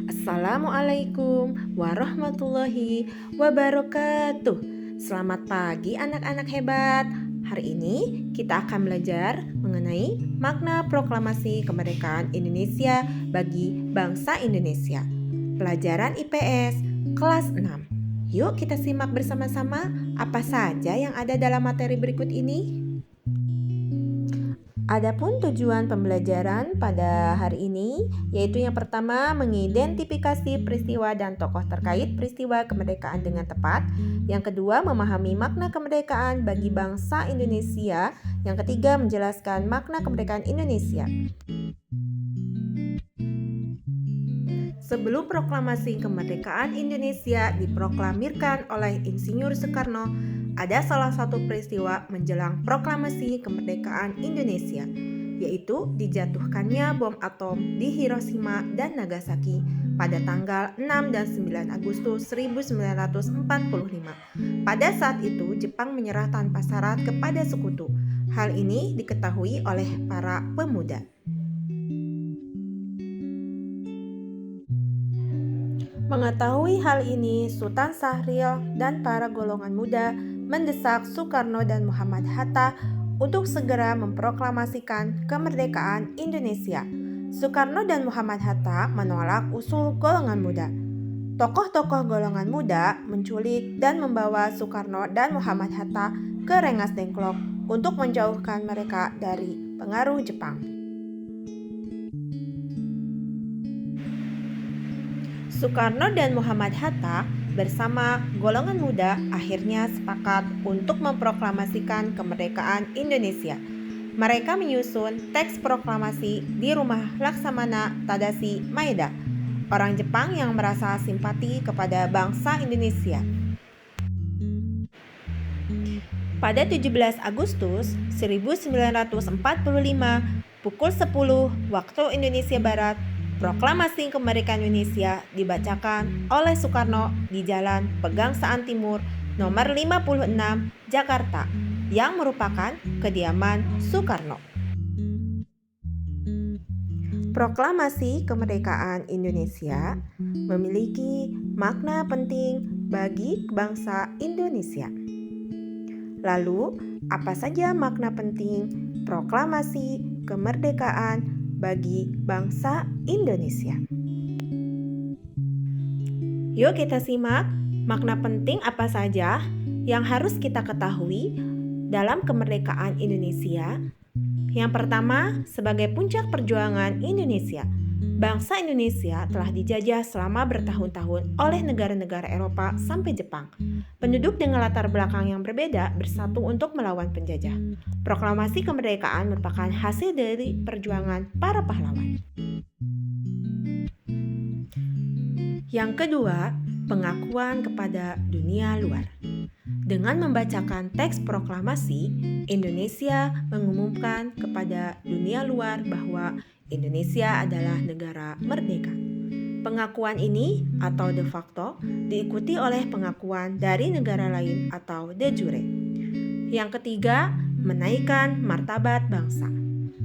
Assalamualaikum warahmatullahi wabarakatuh. Selamat pagi anak-anak hebat. Hari ini kita akan belajar mengenai makna proklamasi kemerdekaan Indonesia bagi bangsa Indonesia. Pelajaran IPS kelas 6. Yuk kita simak bersama-sama apa saja yang ada dalam materi berikut ini. Adapun tujuan pembelajaran pada hari ini yaitu yang pertama mengidentifikasi peristiwa dan tokoh terkait peristiwa kemerdekaan dengan tepat. Yang kedua memahami makna kemerdekaan bagi bangsa Indonesia. Yang ketiga menjelaskan makna kemerdekaan Indonesia. Sebelum proklamasi kemerdekaan Indonesia diproklamirkan oleh Insinyur Soekarno, ada salah satu peristiwa menjelang proklamasi kemerdekaan Indonesia, yaitu dijatuhkannya bom atom di Hiroshima dan Nagasaki pada tanggal 6 dan 9 Agustus 1945. Pada saat itu, Jepang menyerah tanpa syarat kepada sekutu. Hal ini diketahui oleh para pemuda. Mengetahui hal ini, Sultan Syahrir dan para golongan muda mendesak Soekarno dan Muhammad Hatta untuk segera memproklamasikan kemerdekaan Indonesia. Soekarno dan Muhammad Hatta menolak usul golongan muda. Tokoh-tokoh golongan muda menculik dan membawa Soekarno dan Muhammad Hatta ke Rengas Dengklok untuk menjauhkan mereka dari pengaruh Jepang. Soekarno dan Muhammad Hatta bersama golongan muda akhirnya sepakat untuk memproklamasikan kemerdekaan Indonesia. Mereka menyusun teks proklamasi di rumah Laksamana Tadashi Maeda, orang Jepang yang merasa simpati kepada bangsa Indonesia. Pada 17 Agustus 1945, pukul 10 waktu Indonesia Barat, proklamasi kemerdekaan Indonesia dibacakan oleh Soekarno di Jalan Pegangsaan Timur nomor 56 Jakarta yang merupakan kediaman Soekarno. Proklamasi kemerdekaan Indonesia memiliki makna penting bagi bangsa Indonesia. Lalu, apa saja makna penting proklamasi kemerdekaan bagi bangsa Indonesia? Yuk kita simak makna penting apa saja yang harus kita ketahui dalam kemerdekaan Indonesia. Yang pertama, sebagai puncak perjuangan Indonesia, bangsa Indonesia telah dijajah selama bertahun-tahun oleh negara-negara Eropa sampai Jepang. Penduduk dengan latar belakang yang berbeda bersatu untuk melawan penjajah. Proklamasi kemerdekaan merupakan hasil dari perjuangan para pahlawan. Yang kedua, pengakuan kepada dunia luar. Dengan membacakan teks proklamasi, Indonesia mengumumkan kepada dunia luar bahwa Indonesia adalah negara merdeka. Pengakuan ini atau de facto diikuti oleh pengakuan dari negara lain atau de jure. Yang ketiga, menaikkan martabat bangsa.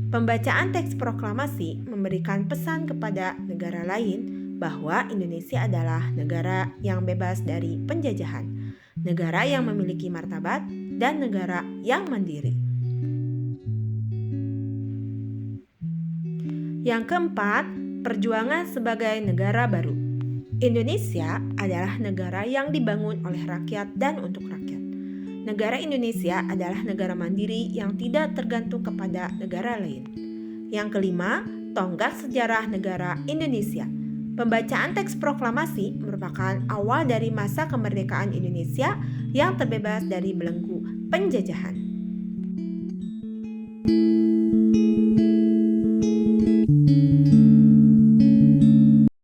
Pembacaan teks proklamasi memberikan pesan kepada negara lain bahwa Indonesia adalah negara yang bebas dari penjajahan, negara yang memiliki martabat, dan negara yang mandiri. Yang keempat, perjuangan sebagai negara baru. Indonesia adalah negara yang dibangun oleh rakyat dan untuk rakyat. Negara Indonesia adalah negara mandiri yang tidak tergantung kepada negara lain. Yang kelima, tonggak sejarah negara Indonesia. Pembacaan teks proklamasi merupakan awal dari masa kemerdekaan Indonesia yang terbebas dari belenggu penjajahan.